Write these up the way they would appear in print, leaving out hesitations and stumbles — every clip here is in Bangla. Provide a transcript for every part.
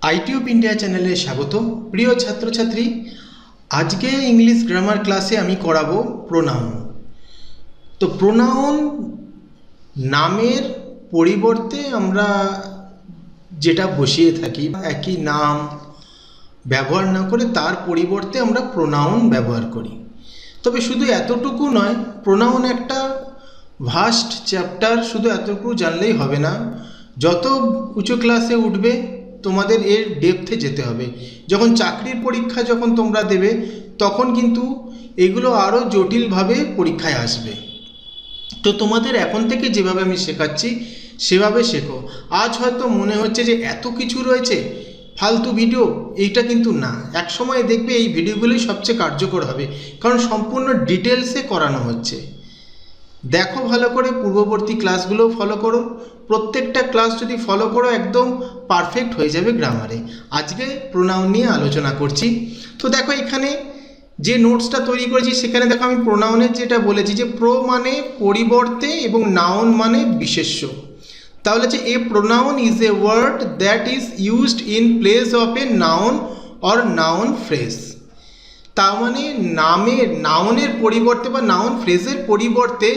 আইটিউব ইন্ডিয়া চ্যানেলে স্বাগত। প্রিয় ছাত্রছাত্রী, আজকে ইংলিশ গ্রামার ক্লাসে আমি করাবো প্রোনাউন। তো প্রোনাউন নামের পরিবর্তে আমরা যেটা বসিয়ে থাকি, একই নাম ব্যবহার না করে তার পরিবর্তে আমরা প্রোনাউন ব্যবহার করি। তবে শুধু এতটুকু নয়, প্রোনাউন একটা ভাস্ট চ্যাপ্টার। শুধু এতটুকু জানলেই হবে না, যত উঁচু ক্লাসে উঠবে তোমাদের এর ডেপথে যেতে হবে। যখন চাকরির পরীক্ষা যখন তোমরা দেবে, তখন কিন্তু এগুলো আরও জটিলভাবে পরীক্ষায় আসবে। তো তোমাদের এখন থেকে যেভাবে আমি শেখাচ্ছি সেভাবে শেখো। আজ হয়তো মনে হচ্ছে যে এত কিছু রয়েছে, ফালতু ভিডিও, এইটা কিন্তু না। এক সময় দেখবে এই ভিডিওগুলোই সবচেয়ে কার্যকর হবে, কারণ সম্পূর্ণ ডিটেলসে করানো হচ্ছে। দেখো ভালো করে, পূর্ববর্তী ক্লাসগুলোও ফলো করো। প্রত্যেকটা ক্লাস যদি ফলো করো, একদম পারফেক্ট হয়ে যাবে গ্রামারে। আজকে প্রোনাউন নিয়ে আলোচনা করছি। তো দেখো, এখানে যে নোটসটা তৈরি করেছি সেখানে দেখো আমি প্রোনাউনের যেটা বলেছি যে প্রো মানে পরিবর্তে এবং নাউন মানে বিশেষ্য। তাহলে যে a pronoun is a word that is used in place of a noun or noun phrase. তার মানে নাউনের পরিবর্তে বা নাউন ফ্রেজের পরিবর্তে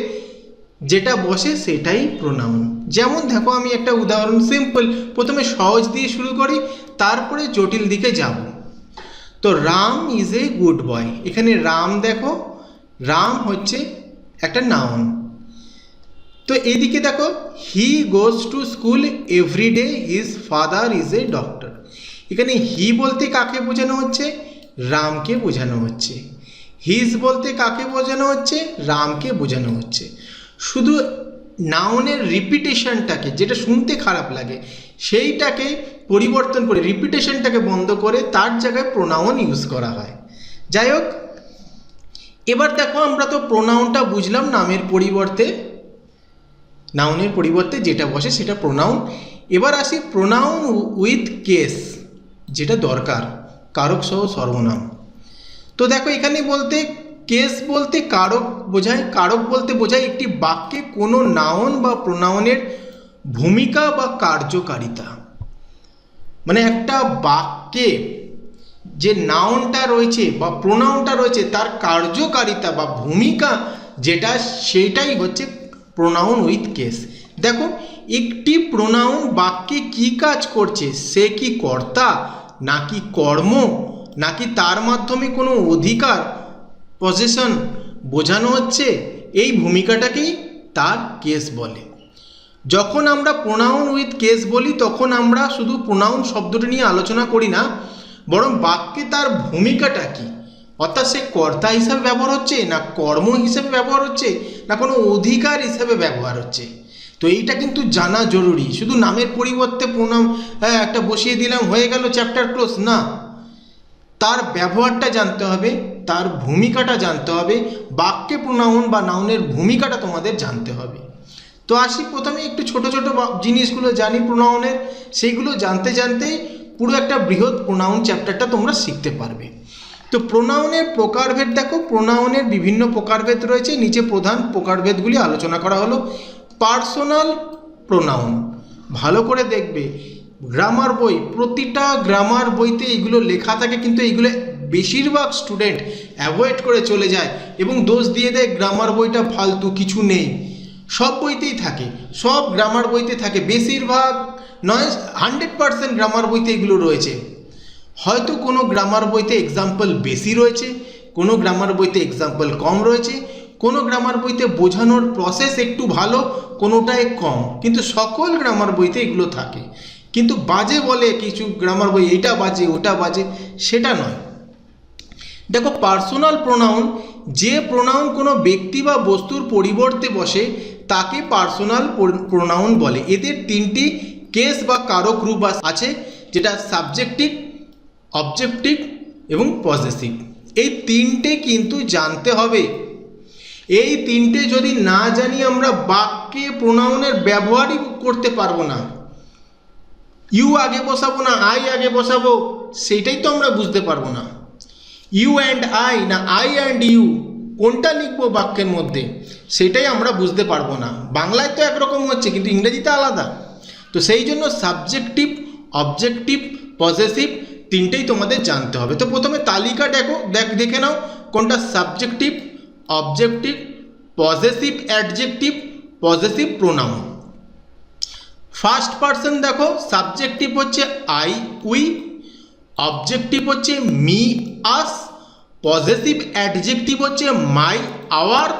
যেটা বসে সেটাই প্রোনাউন। যেমন দেখো, আমি একটা উদাহরণ, সিম্পল, প্রথমে সহজ দিয়ে শুরু করি, তারপরে জটিল দিকে যাব। তো Ram is a good boy. এখানে রাম দেখো, রাম হচ্ছে একটা নাউন। তো এইদিকে দেখো, he goes to school everyday, his father is a doctor. এখানে হি বলতে কাকে বোঝানো হচ্ছে? রামকে বোঝানো হচ্ছে। হিজ বলতে কাকে বোঝানো হচ্ছে? রামকে বোঝানো হচ্ছে। শুধু নাউনের রিপিটেশনটাকে, যেটা শুনতে খারাপ লাগে, সেইটাকে পরিবর্তন করে, রিপিটেশনটাকে বন্ধ করে তার জায়গায় প্রোনাউন ইউজ করা হয়। যাই হোক, এবার দেখো, আমরা তো প্রোনাউনটা বুঝলাম, নাউনের পরিবর্তে যেটা বসে সেটা প্রোনাউন। এবার আসি প্রোনাউন উইথ কেস, যেটা দরকার, কারক সহ সর্বনাম। তো দেখো, এখানে বলতে কেস বলতে কারক বোঝায়। কারক বলতে বোঝায় একটি বাক্যে কোনো নাউন বা প্রোনাউনের ভূমিকা বা কার্যকারিতা। মানে একটা বাক্যে যে নাউনটা রয়েছে বা প্রোনাউনটা রয়েছে, তার কার্যকারিতা বা ভূমিকা যেটা, সেটাই হচ্ছে প্রোনাউন উইথ কেস। দেখো, একটি প্রোনাউন বাক্যে কি কাজ করছে, সে কি কর্তা নাকি কর্ম, নাকি তার মাধ্যমে কোনো অধিকার, পজেশন বোঝানো হচ্ছে, এই ভূমিকাটাকেই তার কেস বলে। যখন আমরা প্রোনাউন উইথ কেস বলি, তখন আমরা শুধু প্রোনাউন শব্দটা নিয়ে আলোচনা করি না, বরং বাক্যে তার ভূমিকাটা কি, অর্থাৎ সে কর্তা হিসাবে ব্যবহার হচ্ছে, না কর্ম হিসেবে ব্যবহার হচ্ছে, না কোনো অধিকার হিসেবে ব্যবহার হচ্ছে। তো এইটা কিন্তু জানা জরুরি। শুধু নামের পরিবর্তে প্রোনাউন একটা বসিয়ে দিলাম, হয়ে গেল, চ্যাপ্টার ক্লোজ, না। তার ব্যবহারটা জানতে হবে, তার ভূমিকাটা জানতে হবে। বাক্যে প্রোনাউন বা নাউনের ভূমিকাটা তোমাদের জানতে হবে। তো আসি, প্রথমে একটু ছোট ছোট জিনিসগুলো জানি প্রোনাউনের, সেইগুলো জানতে জানতেই পুরো একটা বৃহৎ প্রোনাউন চ্যাপ্টারটা তোমরা শিখতে পারবে। তো প্রোনাউনের প্রকারভেদ দেখো, প্রোনাউনের বিভিন্ন প্রকারভেদ রয়েছে। নিচে প্রধান প্রকারভেদগুলি আলোচনা করা হলো। পার্সোনাল প্রোনাউন, ভালো করে দেখবে গ্রামার বই, প্রতিটা গ্রামার বইতে এগুলো লেখা থাকে, কিন্তু এইগুলো বেশিরভাগ স্টুডেন্ট অ্যাভয়েড করে চলে যায় এবং দোষ দিয়ে দেয় গ্রামার বইটা ফালতু, কিছু নেই। সব বইতেই থাকে, সব গ্রামার বইতে থাকে, বেশিরভাগ নয় 100% গ্রামার বইতে এগুলো রয়েছে। হয়তো কোনো গ্রামার বইতে এক্সাম্পল বেশি রয়েছে, কোনো গ্রামার বইতে এক্সাম্পল কম রয়েছে, কোনো গ্রামার বইতে বোঝানোর প্রসেস একটু ভালো, কোনোটায় কম, কিন্তু সকল গ্রামার বইতে এগুলো থাকে। কিন্তু বাজে বলে কিছু গ্রামার বই, এটা বাজে ওটা বাজে, সেটা নয়। দেখো, পার্সোনাল প্রোনাউন, যে প্রোনাউন কোনো ব্যক্তি বা বস্তুর পরিবর্তে বসে তাকে পার্সোনাল প্রোনাউন বলে। এদের তিনটি কেস বা কারক রূপ আছে, যেটা সাবজেক্টিভ, অবজেক্টিভ এবং পজেসিভ। এই তিনটে কিন্তু জানতে হবে। এই তিনটে যদি না জানি, আমরা বাক্যে প্রোনাউনের ব্যবহারই করতে পারবো না। ইউ আগে বসাবো না আই আগে বসাবো, সেইটাই তো আমরা বুঝতে পারবো না। ইউ অ্যান্ড আই না আই অ্যান্ড ইউ, কোনটা লিখবো বাক্যের মধ্যে, সেটাই আমরা বুঝতে পারবো না। বাংলায় তো একরকম হচ্ছে, কিন্তু ইংরেজিতে আলাদা। তো সেই জন্য সাবজেক্টিভ, অবজেক্টিভ, পজেসিভ, তিনটেই তোমাদের জানতে হবে। তো প্রথমে তালিকা দেখে নাও কোনটা subjective, objective, possessive adjective, possessive pronoun. First person দেখো, সাবজেক্টিভ হচ্ছে আই উই, অবজেক্টিভ হচ্ছে মি আস, পজেসিভ অ্যাডজেক্টিভ হচ্ছে মাই আওয়ার,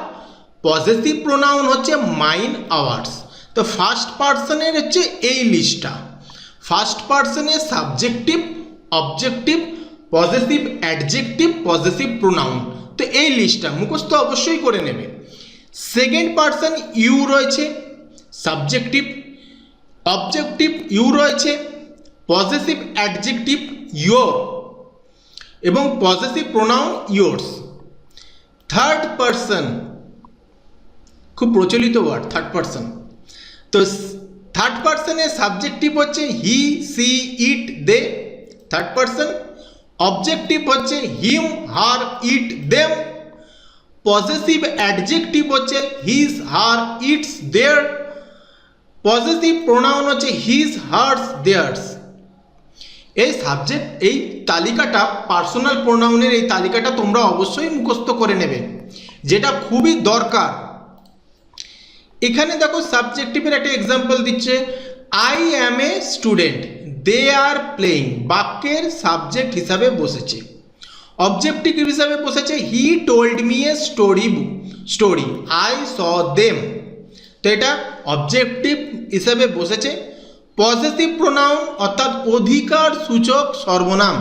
পজেসিভ প্রোনাউন হচ্ছে মাইন আওয়ার্স। তো ফার্স্ট পারসনের হচ্ছে এই লিস্টটা। ফার্স্ট পারসনে subjective, objective, possessive adjective, possessive pronoun. তো এই লিস্টটা মুখস্থ অবশ্যই করে নেবে। সেকেন্ড পারসন ইউ রয়েছে, সাবজেক্টিভ, অবজেক্টিভ ইউ রয়েছে, পজেসিভ অ্যাডজেক্টিভ ইয়োর এবং possessive pronoun yours. Third person, খুব প্রচলিত ওয়ার্ড থার্ড পারসন। তো থার্ড পারসনের সাবজেক্টিভ হচ্ছে he she it they, third person. Objective হচ্ছে him her it them, possessive adjective হচ্ছে his her its their, possessive pronoun হচ্ছে হিজ হার্স দেয়ার্স। এই তালিকাটা, পার্সোনাল প্রোনাউনের এই তালিকাটা তোমরা অবশ্যই মুখস্থ করে নেবে, যেটা খুবই দরকার। এখানে দেখো সাবজেক্টিভের একটা এক্সাম্পল দিচ্ছে, I am a student, they are playing, বাক্যের সাবজেক্ট হিসাবে বসেছে। অবজেক্টিভ হিসাবে বসেছে he told me a story, I saw them. তো এটা অবজেক্টিভ হিসাবে বসেছে। পজেসিভ প্রোনাউন অর্থাৎ অধিকার সূচক সর্বনাম,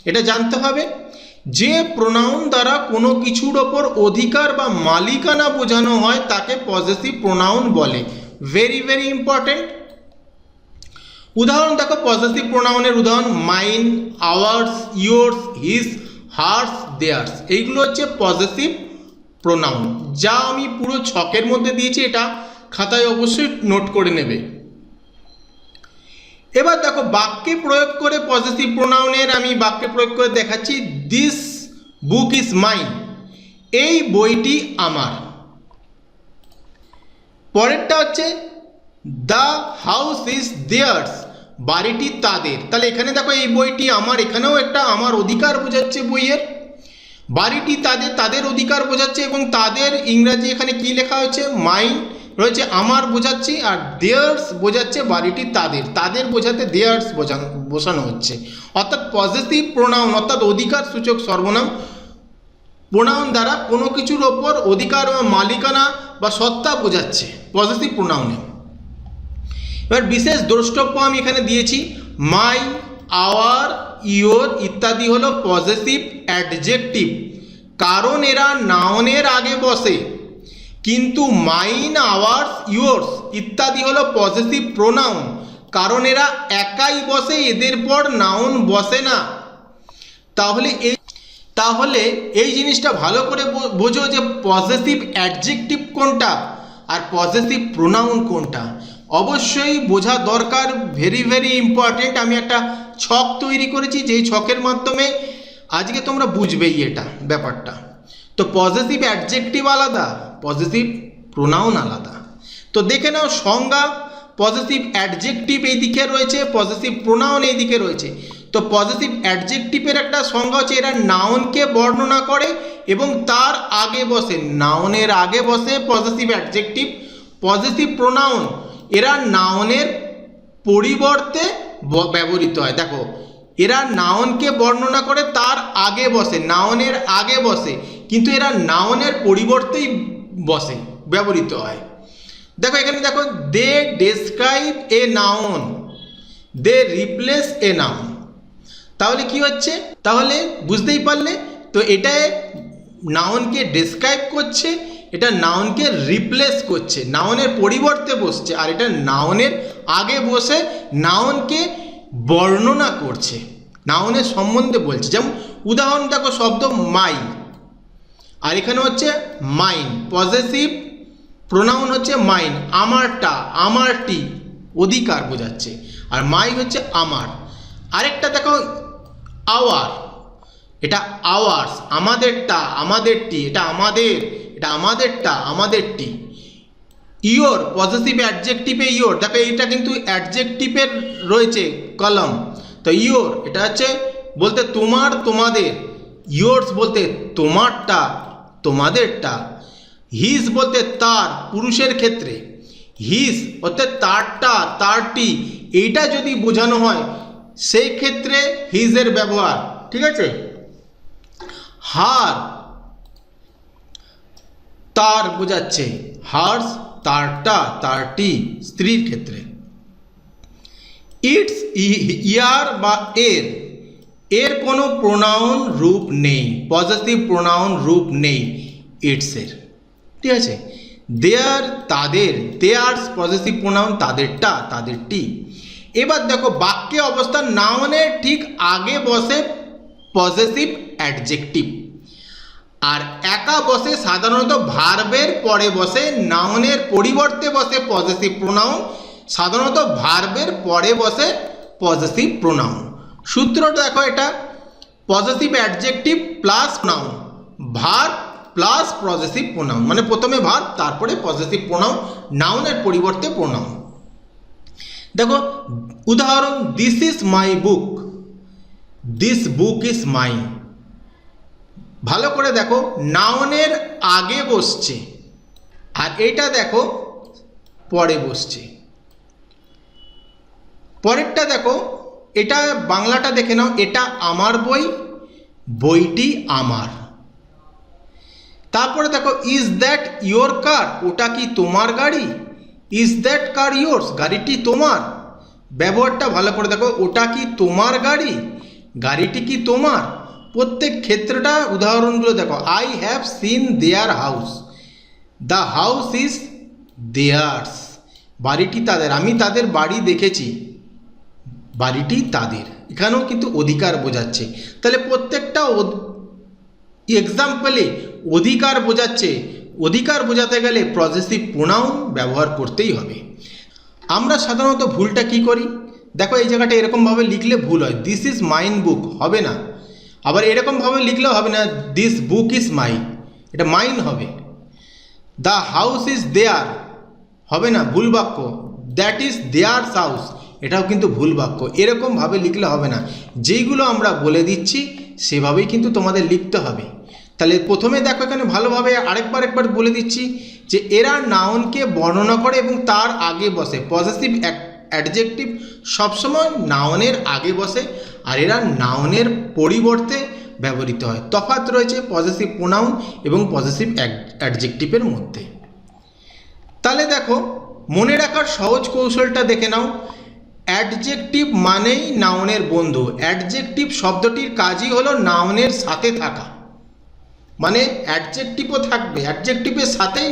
এটা জানতে হবে। যে প্রোনাউন দ্বারা কোনো কিছুর ওপর অধিকার বা মালিকানা বোঝানো হয় তাকে পজেসিভ প্রোনাউন বলে। Very very important. উদাহরণ দেখো, পজেসিভ প্রোনাউনের উদাহরণ mine, ours, yours, his, hers, theirs. এইগুলো হচ্ছে পজেসিভ প্রোনাউন, যা আমি পুরো ছকের মধ্যে দিয়েছি, এটা খাতায় অবশ্যই নোট করে নেবে। এবার দেখো বাক্যে প্রয়োগ করে পজেসিভ প্রোনাউনের আমি বাক্যে প্রয়োগ করে দেখাচ্ছি। দিস বুক ইজ মাইন, এই বইটি আমার। পরেরটা হচ্ছে দ্য হাউস ইজ দেয়ার্স, বাড়িটি তাদের। তাহলে এখানে দেখো এই বইটি আমার, এখানেও একটা আমার অধিকার বোঝাচ্ছে বইয়ের। বাড়িটি তাদের, তাদের অধিকার বোঝাচ্ছে, এবং তাদের ইংরাজি এখানে কি লেখা হয়েছে, মাইন রয়েছে, আমার বোঝাচ্ছি, আর দেয়ার্স বোঝাচ্ছে বাড়িটি তাদের, তাদের বোঝাতে দেয়ার্স বসানো হচ্ছে। অর্থাৎ পজেসিভ প্রোনাউন অর্থাৎ অধিকার সূচক সর্বনাম প্রোনাউন দ্বারা কোনো কিছুর ওপর অধিকার বা মালিকানা বা সত্তা বোঝাচ্ছে পজেসিভ প্রোনাউনে। এবার বিশেষ দ্রষ্টব্য আমি এখানে দিয়েছি, মাই, আওয়ার, ইয়োর ইত্যাদি হলো পজেসিভ অ্যাডজেক্টিভ, কারণ এরা নাউনের আগে বসে। কিন্তু মাইন, আওয়ার্স, ইয়োর্স ইত্যাদি হলো পজেসিভ প্রোনাউন, কারণ এরা একাই বসে, এদের পর নাউন বসে না। তাহলে এই জিনিসটা ভালো করে বোঝো যে পজেসিভ অ্যাডজেক্টিভ কোনটা আর পজেসিভ প্রোনাউন কোনটা, অবশ্যই বোঝা দরকার। Very very important. আমি একটা ছক তৈরি করেছি, যেই ছকের মাধ্যমে আজকে তোমরা বুঝবেই এটা ব্যাপারটা। তো পজেসিভ অ্যাডজেক্টিভ আলাদা, পজেসিভ প্রোনাউন আলাদা। তো দেখে নাও সংজ্ঞা, পজেসিভ অ্যাডজেক্টিভ এই দিকে রয়েছে, পজেসিভ প্রোনাউন এই দিকে রয়েছে। তো পজেসিভ অ্যাডজেক্টিভের একটা সংজ্ঞা হচ্ছে এরা নাউনকে বর্ণনা করে এবং তার আগে বসে, নাউনের আগে বসে পজেসিভ অ্যাডজেক্টিভ। পজেসিভ প্রোনাউন এরা নাউনের পরিবর্তে ব্যবহৃত হয়। দেখো, এরা নাউনকে বর্ণনা করে তার আগে বসে, নাউনের আগে বসে, কিন্তু এরা নাউনের পরিবর্তেই বসে, ব্যবহৃত হয়। দেখো এখানে দেখো, they describe a noun, they replace a noun. তাহলে কি হচ্ছে, তাহলে বুঝতেই পারলে তো, এটা নাউনকে ডেসক্রাইব করছে, এটা নাউনকে রিপ্লেস করছে, নাউনের পরিবর্তে বসছে, আর এটা নাউনের আগে বসে নাউনকে বর্ণনা করছে, নাউনের সম্বন্ধে বলছে। যেমন উদাহরণ দেখো, শব্দ মাই, আর এখানে হচ্ছে মাইন, পজেসিভ প্রোনাউন হচ্ছে মাইন, আমারটা, আমারটি, অধিকার বোঝাচ্ছে, আর মাই হচ্ছে আমার। আরেকটা দেখো আওয়ার, এটা আওয়ার্স, আমাদেরটা, আমাদেরটি, এটা আমাদের, এটা আমাদেরটা, আমাদেরটি। ইয়োর, পজেসিভ অ্যাডজেক্টিভে ইয়োর, দেখো এইটা কিন্তু অ্যাডজেক্টিভের রয়েছে কলম, তো ইয়োর এটা হচ্ছে বলতে তোমার তোমাদের, ইয়োর্স বলতে তোমারটা তোমাদেরটা, হিজ বলতে তার পুরুষের ক্ষেত্রে, হিজ অর্থাৎ তারটা তারটি, এইটা যদি বোঝানো হয় সেই ক্ষেত্রে হিজের ব্যবহার, ঠিক আছে। হার তার বোঝাচ্ছে, হার্স তারটা তারটি স্ত্রীর ক্ষেত্রে। ইটস ইয়ার বা এর, এর কোনো প্রোনাউন রূপ নেই, পজিটিভ প্রোনাউন রূপ নেই ইটসের, ঠিক আছে। দেয়ার তাদের, দেয়ার্স পজিটিভ প্রোনাউন তাদেরটা তাদেরটি। এবার দেখো বাক্যে অবস্থান, নাউনের ঠিক আগে বসে পজিটিভ অ্যাডজেক্টিভ, আর একা বসে সাধারণত ভার্বের পরে বসে, নাউনের পরিবর্তে বসে পজিটিভ প্রোনাউন, সাধারণত ভার্বের পরে বসে পজিটিভ প্রোনাউন। সূত্রটা দেখো, এটা positive adjective plus noun, verb plus positive pronoun, মানে প্রথমে ভার্ব তারপরে পজিটিভ প্রোনাউন, নাউনের পরিবর্তে প্রোনাউন। দেখো উদাহরণ, this is my book, this book is mine. ভালো করে দেখো, নাউনের আগে বসছে আর এটা দেখো পরে বসছে। পরেরটা দেখো, এটা বাংলাটা দেখে নাও, এটা আমার বই, বইটি আমার। তারপরে দেখো, ইজ দ্যাট ইয়োর কার, ওটা কি তোমার গাড়ি, ইজ দ্যাট কার ইয়োর্স, গাড়িটি তোমার। ব্যবহারটা ভালো করে দেখো, ওটা কি তোমার গাড়ি, গাড়িটি কি তোমার। প্রত্যেক ক্ষেত্রটা উদাহরণগুলো দেখো, I have seen their house, the house is there's, বাড়িটি তাদের, আমি তাদের বাড়ি দেখেছি, বাড়িটি তাদের। এখানেও কিন্তু অধিকার বোঝাচ্ছে, তাহলে প্রত্যেকটা এক্সাম্পলে অধিকার বোঝাচ্ছে। অধিকার বোঝাতে গেলে পজিটিভ প্রোনাউন ব্যবহার করতেই হবে। আমরা সাধারণত ভুলটা কি করি, দেখো এই জায়গাটা এরকমভাবে লিখলে ভুল হয়, দিস ইজ মাইন বুক হবে না, আবার এরকমভাবে লিখলেও হবে না, দিস বুক ইজ মাইন, এটা মাইন হবে। দ্য হাউস ইজ দেয়ার হবে না, ভুল বাক্য। দ্যাট ইজ দেয়ারস হাউস, এটাও কিন্তু ভুল বাক্য। এরকমভাবে লিখলে হবে না, যেইগুলো আমরা বলে দিচ্ছি সেভাবেই কিন্তু তোমাদের লিখতে হবে। তাহলে প্রথমে দেখো এখানে ভালোভাবে একবার বলে দিচ্ছি যে এরা নাউনকে বর্ণনা করে এবং তার আগে বসে, পজিটিভ অ্যাডজেক্টিভ সবসময় নাউনের আগে বসে, আর এরা নাউনের পরিবর্তে ব্যবহৃত হয়। তফাৎ রয়েছে পজিটিভ প্রোনাউন এবং পজিটিভ অ্যাডজেক্টিভের মধ্যে। তাহলে দেখো মনে রাখার সহজ কৌশলটা দেখে নাও। অ্যাডজেক্টিভ মানেই নাউনের বন্ধু। অ্যাডজেক্টিভ শব্দটির কাজই হলো নাউনের সাথে থাকা, মানে অ্যাডজেক্টিভও থাকবে, অ্যাডজেক্টিভের সাথেই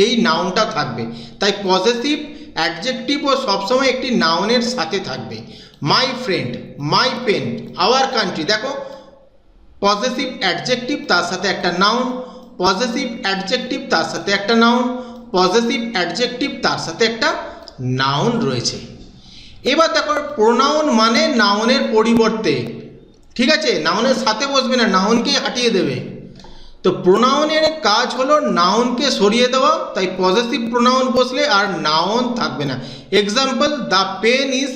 এই নাউনটা থাকবে। তাই পজিটিভ অ্যাডজেক্টিভও সবসময় একটি নাউনের সাথে থাকবে। My friend, my pen, our country, দেখো পজিটিভ অ্যাডজেক্টিভ তার সাথে একটা নাউন, পজিটিভ অ্যাডজেক্টিভ তার সাথে একটা নাউন, পজিটিভ অ্যাডজেক্টিভ তার সাথে একটা নাউন রয়েছে। এবার দেখো প্রোনাউন মানে নাউনের পরিবর্তে, ঠিক আছে, নাউনের সাথে বসবে না, নাউনকেই হাঁটিয়ে দেবে। তো প্রোনাউনের কাজ হলো নাউনকে সরিয়ে দেওয়া, তাই পজিটিভ প্রোনাউন বসলে আর নাউন থাকবে না। Example, the pen is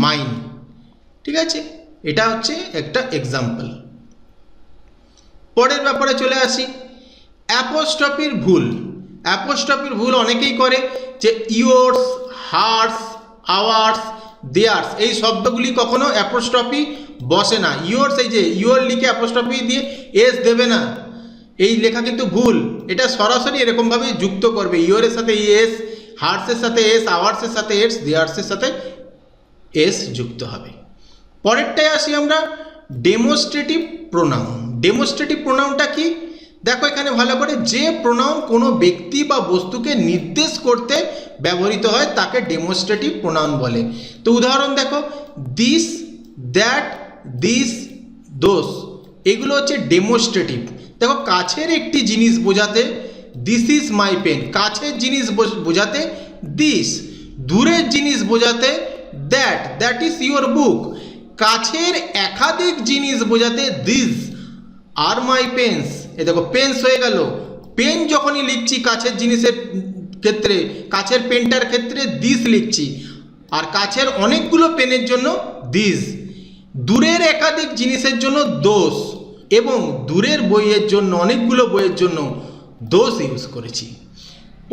mine, ঠিক আছে, এটা হচ্ছে একটা এক্সাম্পল। পরের ব্যাপারে চলে আসি, অ্যাপোস্ট্রফির ভুল। অ্যাপোস্ট্রফির ভুল অনেকেই করে, যে ইয়োর্স, হার্স, আওয়ার্স, দেয়ার্স, এই শব্দগুলি কখনো অ্যাপোস্ট্রফি বসে না। ইয়োর্স, এই যে ইয়োর লিখে অ্যাপোস্ট্রফি দিয়ে এস দেবে না, এই লেখা কিন্তু ভুল। এটা সরাসরি এরকমভাবে যুক্ত করবে, ইয়োরের সাথে এস, হার্সের সাথে এস, আওয়ার্সের সাথে এস, দেয়ার্সের সাথে এস যুক্ত হবে। পরেরটায় আসি আমরা, ডেমোস্ট্রেটিভ প্রোনাউন। ডেমোস্ট্রেটিভ প্রোনাউনটা কি, দেখো এখানে ভালো করে, যে প্রোনাউন কোনো ব্যক্তি বা বস্তুকে নির্দেশ করতে ব্যবহৃত হয় তাকে ডেমোস্ট্রেটিভ প্রোনাউন বলে। তো উদাহরণ দেখো, দিস, দ্যাট, দিস, দোস, এগুলো হচ্ছে ডেমোস্ট্রেটিভ। দেখো কাছের একটি জিনিস বোঝাতে দিস ইজ মাই পেন, কাছের জিনিস বোঝাতে দিস, দূরের জিনিস বোঝাতে that, that is your book, কাছের একাধিক জিনিস বোঝাতে দিস আর মাই পেন্স। এ দেখো পেন্স হয়ে গেল, পেন যখনই লিখছি কাছের জিনিসের ক্ষেত্রে, কাছের পেনটার ক্ষেত্রে দিস লিখছি, আর কাছের অনেকগুলো পেনের জন্য দিস, দূরের একাধিক জিনিসের জন্য দোষ, এবং দূরের বইয়ের জন্য, অনেকগুলো বইয়ের জন্য দোষ ইউজ করেছি।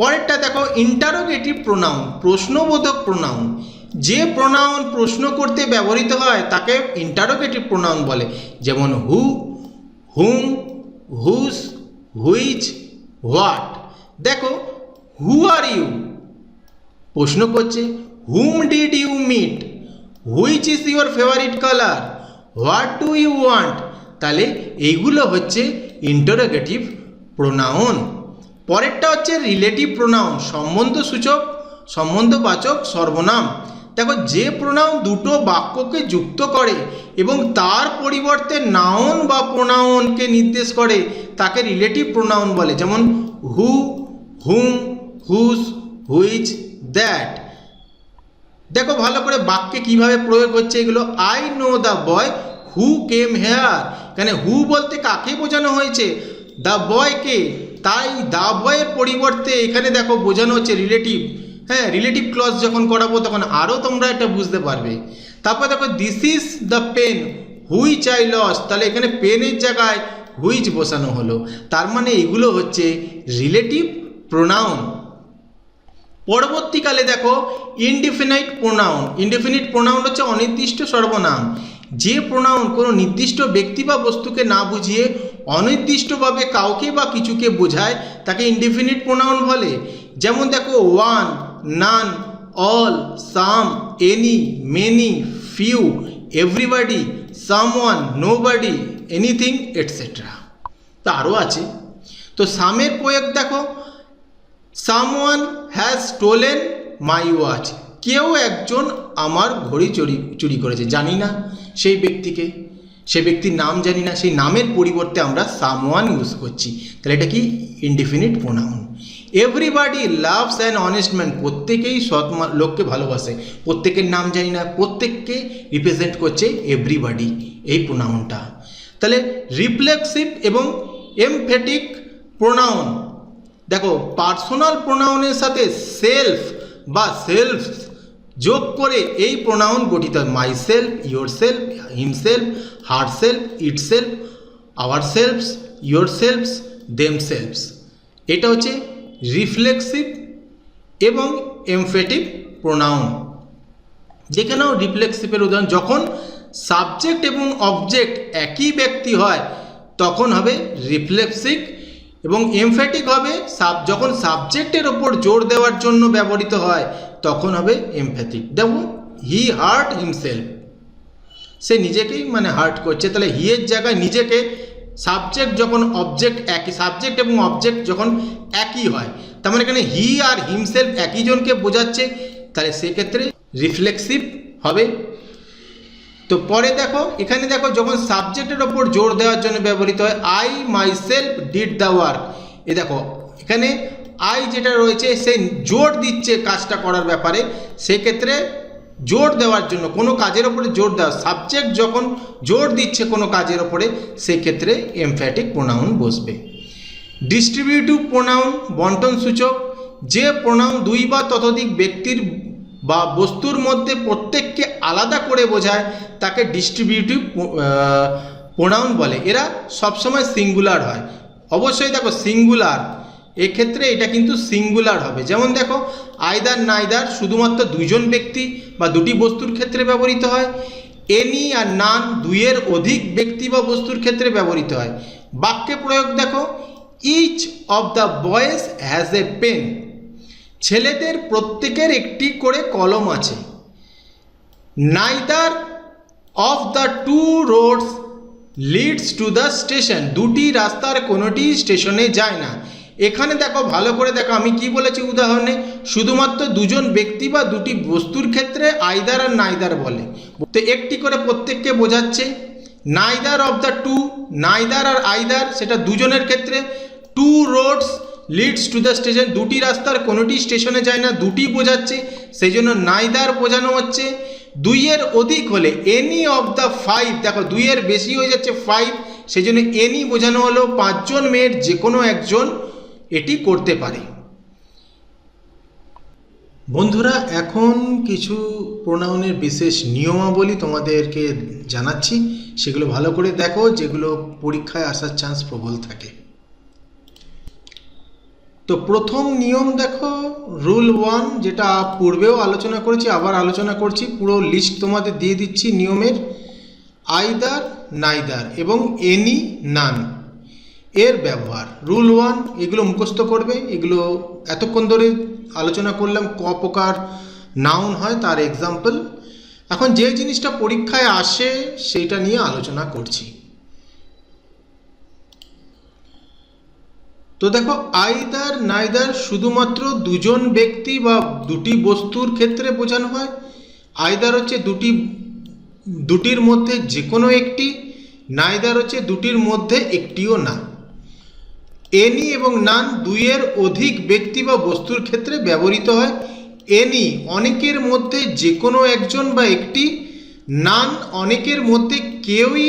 পরেরটা দেখো, ইন্টারোগেটিভ প্রোনাউন, প্রশ্নবোধক প্রোনাউন। যে প্রোনাউন প্রশ্ন করতে ব্যবহৃত হয় তাকে ইন্টারোগেটিভ প্রোনাউন বলে, যেমন হু, হুম, হুস, হুইচ, হোয়াট। দেখো, হু আর ইউ প্রশ্ন করছে, whom did you meet, which is your favourite colour, what do you want. তাহলে এইগুলো হচ্ছে ইন্টারোগেটিভ প্রোনাউন। পরেরটা হচ্ছে রিলেটিভ প্রোনাউন, সম্বন্ধসূচক, সম্বন্ধবাচক সর্বনাম। দেখো, যে প্রোনাউন দুটো বাক্যকে যুক্ত করে এবং তার পরিবর্তে নাউন বা প্রোনাউনকে নির্দেশ করে তাকে রিলেটিভ প্রোনাউন বলে, যেমন হু, হুম, হুস, হুইচ, দ্যাট। দেখো ভালো করে বাক্যে কিভাবে প্রয়োগ হচ্ছে এগুলো। I know the boy who came here, এখানে হু বলতে কাকে বোঝানো হয়েছে? দ্য বয়কে। তাই দ্য বয়ের পরিবর্তে এখানে দেখো বোঝানো হচ্ছে রিলেটিভ। হ্যাঁ, রিলেটিভ ক্লজ যখন করাবো তখন আরও তোমরা এটা বুঝতে পারবে। তারপর দেখো, this is the pen which I lost, তাহলে এখানে পেনের জায়গায় হুইচ বসানো হলো। তার মানে এগুলো হচ্ছে রিলেটিভ প্রোনাউন। পরবর্তীকালে দেখো, ইনডিফিনাইট প্রোনাউন। ইনডিফিনিট প্রোনাউন হচ্ছে অনির্দিষ্ট সর্বনাম। যে প্রোনাউন কোনো নির্দিষ্ট ব্যক্তি বা বস্তুকে না বুঝিয়ে অনির্দিষ্টভাবে কাউকে বা কিছুকে বোঝায় তাকে ইনডিফিনিট প্রোনাউন বলে। যেমন দেখো, one, none, all, some, any, many, few, everybody, someone, nobody, anything, etcetera. তা আরও আছে। তো সামের প্রয়োগ দেখো, someone has stolen my watch, কেউ একজন আমার ঘড়ি চুরি করেছে। জানি না সেই ব্যক্তিকে, সে ব্যক্তির নাম জানি না, সেই নামের পরিবর্তে আমরা সামওয়ান ইউজ করছি। তাহলে এটা কি? Indefinite pronoun. Everybody loves an honest man, প্রত্যেকেই সৎ লোককে ভালোবাসে। প্রত্যেকের নাম জানি না, প্রত্যেককে রিপ্রেজেন্ট করছে এভরিবডি এই প্রোনাউনটা। তাহলে রিফ্লেক্সিভ এবং এমফেটিক প্রোনাউন। দেখো, পার্সোনাল প্রোনাউনের সাথে সেলফ বা সেলফস যোগ করে এই প্রোনাউন গঠিত হয়। Myself, yourself, himself, herself, itself, ourselves, yourselves, themselves. এটা হচ্ছে রিফ্লেক্সিভ এবং এমফেটিক প্রোনাউন। দেখে নাও রিফ্লেক্সিভের উদাহরণ, যখন সাবজেক্ট এবং অবজেক্ট একই ব্যক্তি হয় তখন হবে রিফ্লেক্সিভ, এবং এমফ্যাটিক হবে যখন সাবজেক্টের ওপর জোর দেওয়ার জন্য ব্যবহৃত হয় তখন হবে এমফ্যাটিক। দেখো, হি হার্ট হিমসেলফ, সে নিজেকেই মানে হার্ট করছে। তাহলে হি এর জায়গায় নিজেকে, সাবজেক্ট যখন অবজেক্ট একই, সাবজেক্ট এবং অবজেক্ট যখন একই হয় তার মানে এখানে হি আর হিমসেলফ একই জনকে বোঝাচ্ছে, তাহলে সেক্ষেত্রে রিফ্লেক্সিভ হবে। তো পরে দেখো, এখানে দেখো যখন সাবজেক্টের ওপর জোর দেওয়ার জন্য ব্যবহৃত হয়, I myself did the work. এ দেখো এখানে আই যেটা রয়েছে সে জোর দিচ্ছে কাজটা করার ব্যাপারে, সেক্ষেত্রে জোর দেওয়ার জন্য, কোনো কাজের ওপরে জোর দেওয়া, সাবজেক্ট যখন জোর দিচ্ছে কোনো কাজের ওপরে সেক্ষেত্রে এমফ্যাটিক প্রোনাউন বসবে। ডিস্ট্রিবিউটিভ প্রোনাউন, বন্টন সূচক। যে প্রোনাউন দুই বা ততোধিক ব্যক্তির বা বস্তুর মধ্যে প্রত্যেককে আলাদা করে বোঝায় তাকে ডিস্ট্রিবিউটিভ প্রোনাউন বলে। এরা সবসময় সিঙ্গুলার হয়। অবশ্যই দেখো সিঙ্গুলার, এক্ষেত্রে এটা কিন্তু সিঙ্গুলার হবে। যেমন দেখো, আইদার নাইদার শুধুমাত্র দুইজন ব্যক্তি বা দুটি বস্তুর ক্ষেত্রে ব্যবহৃত হয়। এনি আর নান দুইয়ের অধিক ব্যক্তি বা বস্তুর ক্ষেত্রে ব্যবহৃত হয়। বাক্যে প্রয়োগ দেখো, each of the boys has a pen, ছেলেদের প্রত্যেকের একটি করে কলম আছে। Neither of the two roads leads to the station, দুটি রাস্তার কোনোটি স্টেশনে যায় না। এখানে দেখো ভালো করে দেখো, আমি কি বলেছি উদাহরণে, শুধুমাত্র দুজন ব্যক্তি বা দুটি বস্তুর ক্ষেত্রে আইদার আর নাইদার বলে, তো একটি করে প্রত্যেককে বোঝাচ্ছে। Neither of the two, neither আর আইদার সেটা দুজনের ক্ষেত্রে। Two roads leads to the station, দুটি রাস্তার কোনোটি স্টেশনে যায় না, দুটি বোঝাচ্ছে, সেই জন্য নাইদার বোঝানো হচ্ছে। দুইয়ের অধিক হলে এনি অফ দ্য ফাইভ, দেখো দুইয়ের বেশি হয়ে যাচ্ছে ফাইভ, সেই জন্য এনি বোঝানো হলো পাঁচজন মেয়ের যে কোনো একজন এটি করতে পারে। বন্ধুরা, এখন কিছু প্রোনাউনের বিশেষ নিয়মাবলী তোমাদেরকে জানাচ্ছি, সেগুলো ভালো করে দেখো, যেগুলো পরীক্ষায় আসার চান্স প্রবল থাকে। তো প্রথম নিয়ম দেখো, রুল 1, যেটা পূর্বেও আলোচনা করেছি, আবার আলোচনা করছি, পুরো লিস্ট তোমাদের দিয়ে দিচ্ছি নিয়মের। আইদার, নাইদার এবং এনি, নান এর ব্যবহার। রুল 1, এগুলো মুখস্থ করবে। এগুলো এতক্ষণ ধরে আলোচনা করলাম ক প্রকার নাউন হয়, তার এক্সাম্পল। এখন যে জিনিসটা পরীক্ষায় আসে সেইটা নিয়ে আলোচনা করছি। তো দেখো, আইদার, নাইদার শুধুমাত্র দুজন ব্যক্তি বা দুটি বস্তুর ক্ষেত্রে বোঝানো হয়। আইদার হচ্ছে দুটির মধ্যে যে কোনো একটি, নাইদার হচ্ছে দুটির মধ্যে একটিও না। এনি এবং নান দুইয়ের অধিক ব্যক্তি বা বস্তুর ক্ষেত্রে ব্যবহৃত হয়। এনি অনেকের মধ্যে যে কোনো একজন বা একটি, নান অনেকের মধ্যে কেউই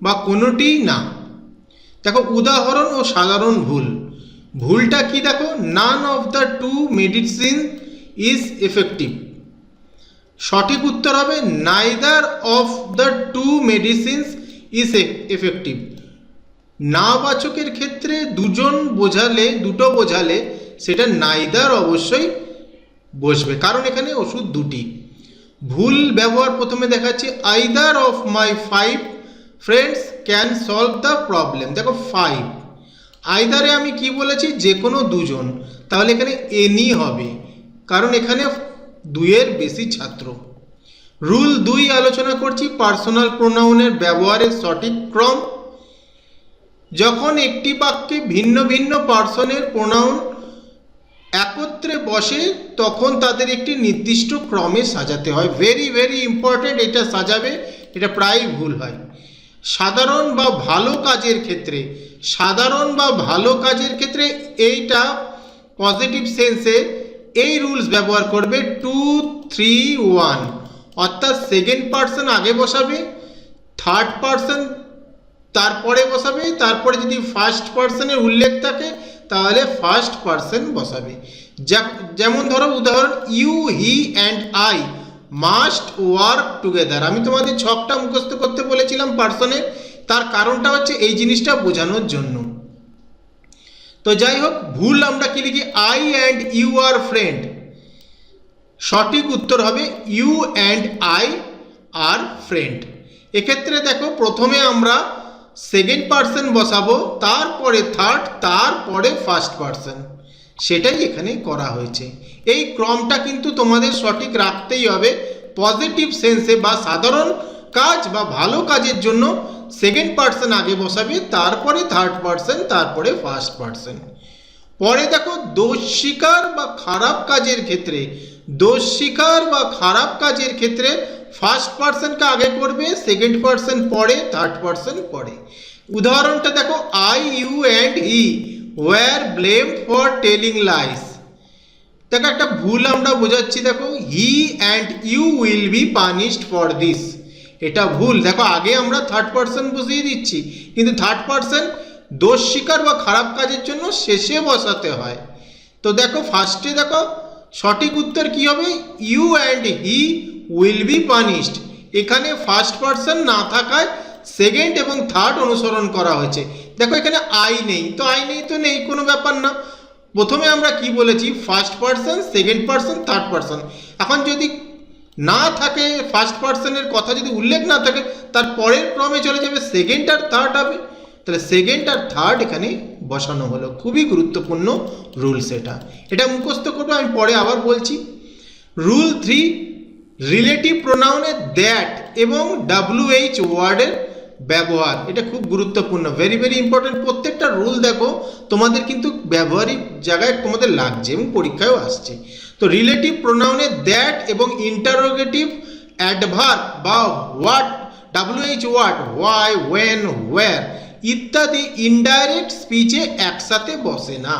বা কোনোটিই না। দেখো উদাহরণ ও সাধারণ ভুল। ভুলটা কি দেখো, none of the two medicine is effective. সঠিক উত্তর হবে neither of the two medicines is effective. না বাচকের ক্ষেত্রে দুটো বোঝালে সেটা নাইদার অবশ্যই বসবে, কারণ এখানে ওষুধ দুটি। ভুল ব্যবহার প্রথমে দেখাচ্ছি, either of my 5 friends can solve the problem. দেখো 5, আইদারে আমি কি বলেছি, যে কোনো দুজন, তাহলে এখানে এনি হবে, কারণ এখানে দুইয়ের বেশি ছাত্র। রুল 2 আলোচনা করছি, পার্সোনাল প্রোনাউনের ব্যবহারের সঠিক ক্রম। যখন একটি বাক্যে ভিন্ন ভিন্ন পার্সনের প্রোনাউন একত্রে বসে তখন তাদের একটি নির্দিষ্ট ক্রমে সাজাতে হয়। ভেরি ভেরি ইম্পর্টেন্ট, এটা সাজাবে, এটা প্রায় ভুল হয়। সাধারণ বা ভালো কাজের ক্ষেত্রে এইটা পজিটিভ সেন্সে এই রুলস ব্যবহার করবে 2, 3, 1, অর্থাৎ সেকেন্ড পার্সন আগে বসাবে, থার্ড পার্সন তারপরে বসাবে, তারপরে যদি ফার্স্ট পার্সনের উল্লেখ থাকে তাহলে ফার্স্ট পার্সন বসাবে। যেমন ধরো উদাহরণ, you, he and I must work together. আমি তোমাদের ছকটা মুখস্থ করতে বলেছিলাম পার্সনের, তার কারণটা হচ্ছে এই জিনিসটা বোঝানোর জন্য। তো যাই হোক, ভুল আমরা কি লিখি, I and you are friend. সঠিক উত্তর হবে you and I are friend. এক্ষেত্রে দেখো, প্রথমে আমরা সেকেন্ড পার্সন বসাবো, তারপরে থার্ড, তারপরে ফার্স্ট পার্সন, সেটাই এখানে করা হয়েছে। এই ক্রমটা কিন্তু তোমাদের সঠিক রাখতেই হবে। পজিটিভ সেন্সে বা সাধারণ কাজ বা ভালো কাজের জন্য সেকেন্ড পার্সন আগে বসাবে, তারপরে থার্ড পার্সন, তারপরে ফার্স্ট পার্সন। পরে দেখো, দোষ স্বীকার বা খারাপ কাজের ক্ষেত্রে ফার্স্ট পার্সনকে আগে করবে, সেকেন্ড পার্সন পরে, থার্ড পার্সন পরে। উদাহরণটা দেখো, I, you and he were blamed for telling lies. দেখো একটা ভুল আমরা বোঝাচ্ছি, দেখো he and you will be punished for this, এটা ভুল। দেখো আগে আমরা থার্ড পার্সন বসিয়ে দিচ্ছি, কিন্তু থার্ড পার্সন দোষ স্বীকার বা খারাপ কাজের জন্য শেষে বসাতে হয়। তো দেখো ফার্স্টে দেখো সঠিক উত্তর কি হবে, you and he will be punished. এখানে ফার্স্ট পার্সন না থাকায় সেকেন্ড এবং থার্ড অনুসরণ করা হয়েছে। দেখো এখানে আই নেই, তো আই নেই তো নেই, কোনো ব্যাপার না। প্রথমে আমরা কি বলেছি, first person, second person, third person. এখন যদি না থাকে, ফার্স্ট পার্সনের কথা যদি উল্লেখ না থাকে, তার পরের ক্রমে চলে যাবে, সেকেন্ড আর থার্ড হবে। তাহলে সেকেন্ড আর থার্ড এখানে বসানো হলো। খুবই গুরুত্বপূর্ণ রুলস এটা মুখস্থ করবো, আমি পরে আবার বলছি। রুল 3, রিলেটিভ প্রোনাউনে দ্যাট এবং WH ওয়ার্ডের ব্যবহার। এটা খুব গুরুত্বপূর্ণ, ভেরি ভেরি ইম্পর্টেন্ট। প্রত্যেকটা রুল দেখো তোমাদের কিন্তু ব্যবহারিক জায়গায় তোমাদের লাগছে এবং পরীক্ষায়ও আসছে। তো রিলেটিভ প্রোনাউনে দ্যাট এবং ইন্টারোগেটিভ অ্যাডভার্ব বা what, WH word, why, when, where ইত্যাদি ইনডাইরেক্ট স্পিচে একসাথে বসে না।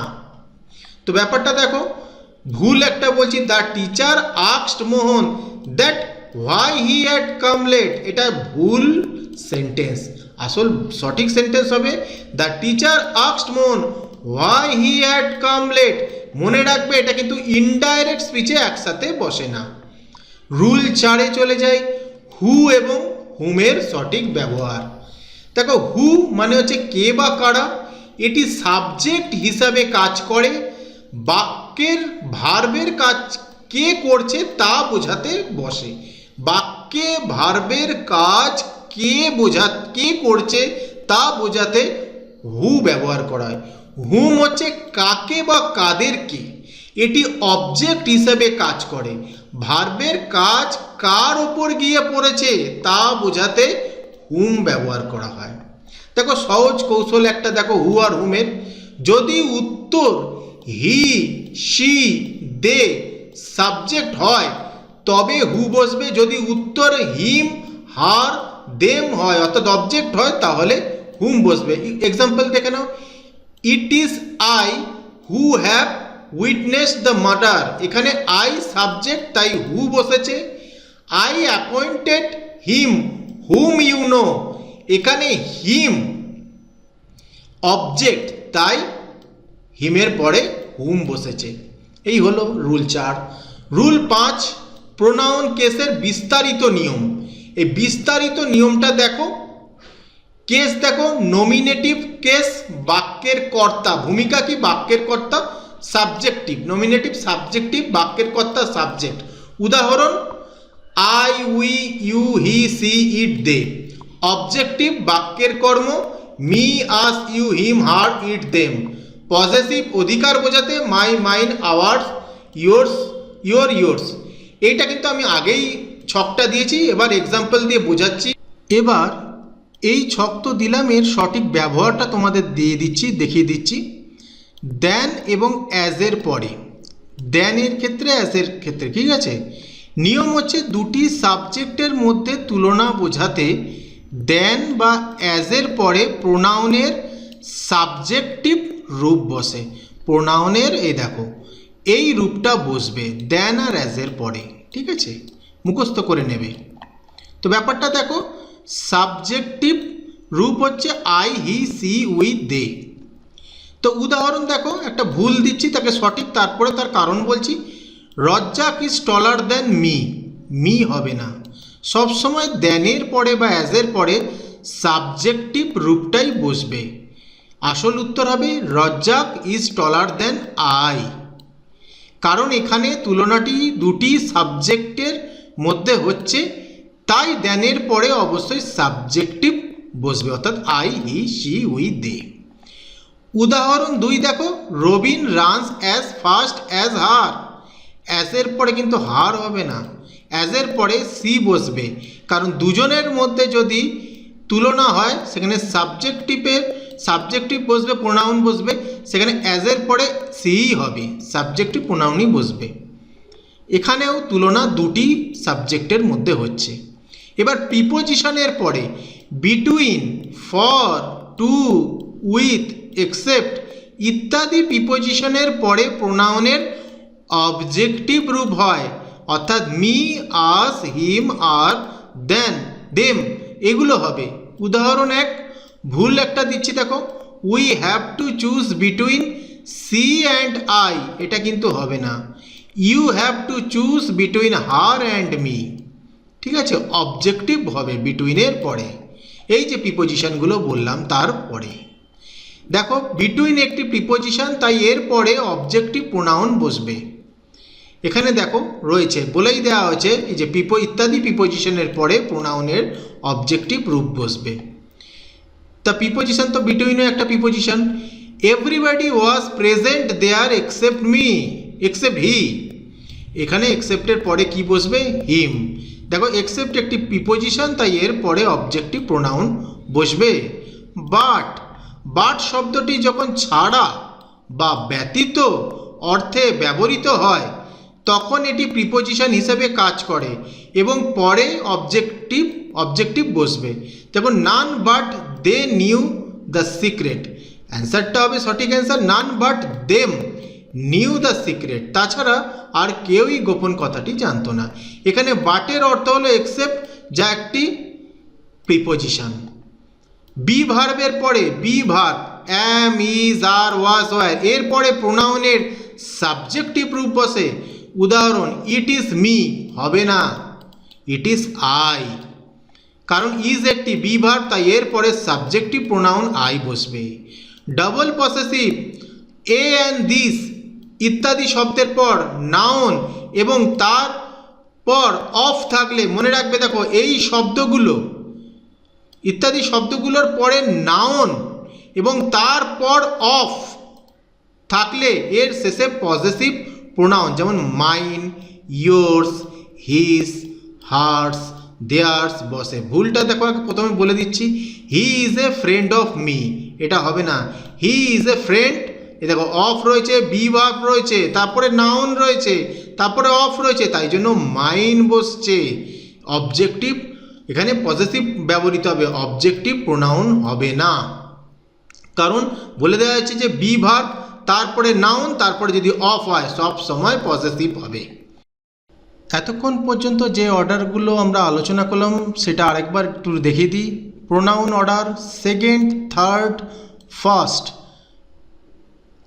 তো ব্যাপারটা দেখো, ভুল একটা বলছি, the teacher asked Mohan that why he had come late. এটা ভুল সেন্টেন্স। আসল সঠিক সেন্টেন্স হবে the teacher asked Mohan why he had come late. মনে রাখবে এটা কিন্তু ইনডাইরেক্ট স্পিচে একসাথে বসে না। রুল 4-এ চলে যাই, হু এবং হুমের সঠিক ব্যবহার। দেখো হু মানে হচ্ছে কে বা কারা, এটি সাবজেক্ট হিসাবে কাজ করে, বাক্যের ভার্বের কাজ কে করছে তা বোঝাতে বসে। বাক্যে ভার্বের কাজ কে করছে তা বোঝাতে হু ব্যবহার করা হয়। হুম হচ্ছে কাকে বা কাদেরকে, এটি অবজেক্ট হিসেবে কাজ করে, ভার্বের কাজ কার ওপর গিয়ে পড়েছে তা বোঝাতে হুম ব্যবহার করা হয়। দেখো সহজ কৌশল একটা দেখো হু আর হুমের, যদি উত্তর হি, শি, দে সাবজেক্ট হয় তবে হু বসবে, যদি উত্তর হিম, হার, দেম হয় অর্থাৎ অবজেক্ট হয় তাহলে হুম বসবে। এক্সাম্পল দেখে নাও, it is I who have witness the murder, এখানে আই সাবজেক্ট তাই হু বসেছে। I appointed him whom you know, এখানে হিম অবজেক্ট তাই হিমের পরে হুম বসেছে। এই হলো রুল 4। রুল 5 প্রোনাউন কেসের বিস্তারিত নিয়ম। এই বিস্তারিত নিয়মটা দেখো, কেস দেখো নমিনেটিভ কেস বাক্যের কর্তা, ভূমিকা কি বাক্যের কর্তা, সাবজেক্টিভ নমিনেটিভ সাবজেক্টিভ বাক্যের কর্তা সাবজেক্ট। উদাহরণ I, we, you, he, she, it, they. Objective বাক্যের কর্ম me, us, you, him, her, it, them. Possessive অধিকার বোঝাতে my, mine, ours, yours, yours. এইটা কিন্তু আমি আগেই ছকটা দিয়েছি, এবার এক্সাম্পল দিয়ে বোঝাচ্ছি। এবার এই ছক তো দিলাম, এর সঠিক ব্যবহারটা তোমাদের দেখিয়ে দিচ্ছি। দেন এবং অ্যাজের পরে, দেনের ক্ষেত্রে অ্যাজের ক্ষেত্রে, ঠিক আছে। নিয়ম হচ্ছে দুটি সাবজেক্টের মধ্যে তুলনা বোঝাতে দেন বা অ্যাজের পরে প্রোনাউনের সাবজেক্টিভ রূপ বসে। প্রোনাউনের এই দেখো এই রূপটা বসবে দেন আর অ্যাজের পরে, ঠিক আছে, মুখস্থ করে নেবে। তো ব্যাপারটা দেখো, সাবজেক্টিভ রূপ হচ্ছে আই, হি, সি, উই, দে। তো উদাহরণ দেখো, একটা ভুল দিচ্ছি তাকে সঠিক, তারপরে তার কারণ বলছি। Razzaq is taller than me, me হবে না, সবসময় দেনের পরে বা অ্যাজের পরে সাবজেক্টিভ রূপটাই বসবে। আসল উত্তর হবে Razzak is taller than I, কারণ এখানে তুলনাটি দুটি সাবজেক্টের মধ্যে হচ্ছে, তাই দেনের পরে অবশ্যই সাবজেক্টিভ বসবে অর্থাৎ I, he, she, we, they. উদাহরণ 2 দেখো, Robin runs as fast as her. অ্যাজের পরে কিন্তু হার হবে না, অ্যাজের পরে সি বসবে, কারণ দুজনের মধ্যে যদি তুলনা হয় সেখানে সাবজেক্টিভ বসবে, প্রোনাউন বসবে, সেখানে অ্যাজের পরে সিই হবে, সাবজেক্টিভ প্রোনাউনই বসবে। এখানেও তুলনা দুটি সাবজেক্টের মধ্যে হচ্ছে। এবার প্রিপোজিশনের পরে between, for, to, with, except ইত্যাদি প্রিপোজিশনের পরে প্রোনাউনের অবজেক্টিভ রূপ হয়, অর্থাৎ মি, আস, হিম, আর, দেন, দেম এগুলো হবে। উদাহরণ 1 ভুল একটা দিচ্ছি দেখো, we have to choose between she and I, এটা কিন্তু হবে না। You have to choose between her and me, ঠিক আছে, অবজেক্টিভ হবে বিটুইনের পরে। এই যে প্রিপোজিশনগুলো বললাম তার পরে দেখো, বিটুইন একটি প্রিপোজিশন, তাই এর পরে অবজেক্টিভ প্রোনাউন বসবে। এখানে দেখো রয়েছে, বলেই দেওয়া হয়েছে এই যে ইত্যাদি প্রিপোজিশনের পরে প্রোনাউনের অবজেক্টিভ রূপ বসবে। তা প্রিপোজিশন তো বিটুইনও একটা preposition. Everybody was present there except me, except he, এখানে এক্সেপ্টের পরে কি বসবে, হিম। দেখো এক্সেপ্ট একটি প্রিপোজিশন, তাই এর পরে অবজেক্টিভ প্রোনাউন বসবে। বাট শব্দটি যখন ছাড়া বা ব্যতীত অর্থে ব্যবহৃত হয় তখন এটি প্রিপোজিশন হিসেবে কাজ করে এবং পরে অবজেক্টিভ বসবে। দেখুন none but they knew the secret, অ্যান্সারটা হবে সঠিক answer, none but them knew the secret, তাছাড়া আর কেউই গোপন কথাটি জানতো না। এখানে বাটের অর্থ হলো এক্সেপ্ট, যা একটি প্রিপোজিশন। বি ভার্বের পরে, be verb am, is, are, was, were, এর পরে প্রোনাউনের সাবজেক্টিভ রূপ বসে। উদাহরণ ইট ইজ মি হবে না, ইট ইজ আই, কারণ ইজ একটি বি ভার্ব, তাই এর পরে সাবজেক্টিভ প্রোনাউন আই বসবে। Double possessive A and this ইত্যাদি শব্দের পর নাউন এবং তার পর অফ থাকলে মনে রাখবে, দেখো এই শব্দগুলো ইত্যাদি শব্দগুলোর পরে নাউন এবং তারপর অফ থাকলে এর শেষে পজেসিভ প্রোনাউন, যেমন mine, yours, his, hers, theirs বসে। ভুলটা দেখো প্রথমে বলে দিচ্ছি, he is a friend of me, এটা হবে না। হি ইজ এ ফ্রেন্ড, এ দেখো অফ রয়েছে, বি ভার্ব রয়েছে, তারপরে নাউন রয়েছে, তারপরে অফ রয়েছে, তাই জন্য মাইন বসছে। অবজেক্টিভ এখানে পজেসিভ ব্যবহৃত হবে, অবজেক্টিভ প্রোনাউন হবে না, কারণ বলে দেওয়া হচ্ছে যে বি ভার্ব তারপরে নাউন তারপরে যদি অফ হয় সব সময় পজেসিভ হবে। এতক্ষণ পর্যন্ত যে অর্ডারগুলো আমরা আলোচনা করলাম সেটা আরেকবার একটু দেখিয়ে দিই। Pronoun order second, third, first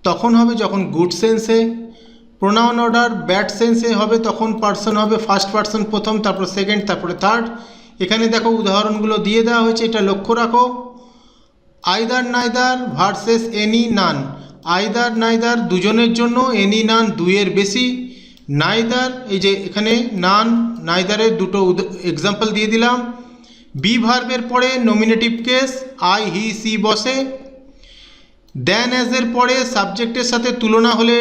তখন হবে যখন গুড সেন্সে। প্রোনাউন অর্ডার ব্যাড সেন্সে হবে তখন পার্সন হবে ফার্স্ট পার্সন প্রথম, তারপর সেকেন্ড, তারপরে থার্ড। এখানে দেখো উদাহরণগুলো দিয়ে দেওয়া হয়েছে, এটা লক্ষ্য রাখো। আইদার নাইদার ভার্সেস এনি নান, আইদার নাইদার দুজনের জন্য, এনি নান দুইয়ের বেশি। নাইদার এই যে এখানে নান নাইদারের দুটো এক্সাম্পল দিয়ে দিলাম। বি ভার্বের পরে nominative case I, he, she বসে। দেন অ্যাজের পরে সাবজেক্টের সাথে তুলনা হলে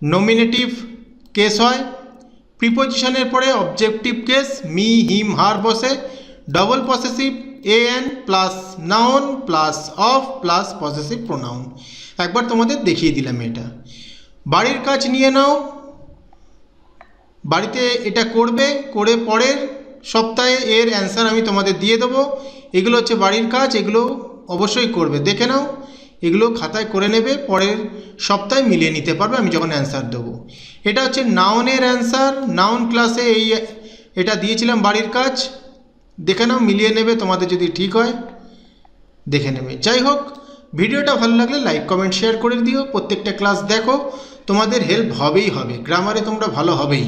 নমিনেটিভ কেস হয়। প্রিপোজিশনের পরে অবজেক্টিভ কেস মি, হিম, হার বসে। Double possessive A N plus noun plus of plus possessive pronoun. একবার তোমাদের দেখিয়ে দিলাম এটা। বাড়ির কাজ নিয়ে নাও, বাড়িতে এটা করবে, করে পরের সপ্তাহে এর অ্যান্সার আমি তোমাদের দিয়ে দেবো। এগুলো হচ্ছে বাড়ির কাজ, এগুলো অবশ্যই করবে, দেখে নাও, এগুলো খাতায় করে নেবে, পরের সপ্তাহে মিলিয়ে নিতে পারবে আমি যখন অ্যান্সার দেবো। এটা হচ্ছে নাউনের অ্যান্সার, নাউন ক্লাসে এটা দিয়েছিলাম বাড়ির কাজ, দেখে নাও, মিলিয়ে নেবে, তোমাদের যদি ঠিক হয় দেখে নেবে। যাই হোক, ভিডিওটা ভালো লাগলে লাইক, কমেন্ট, শেয়ার করে দিও। প্রত্যেকটা ক্লাস দেখো, তোমাদের হেল্প হবেই হবে, গ্রামারে তোমরা ভালো হবেই।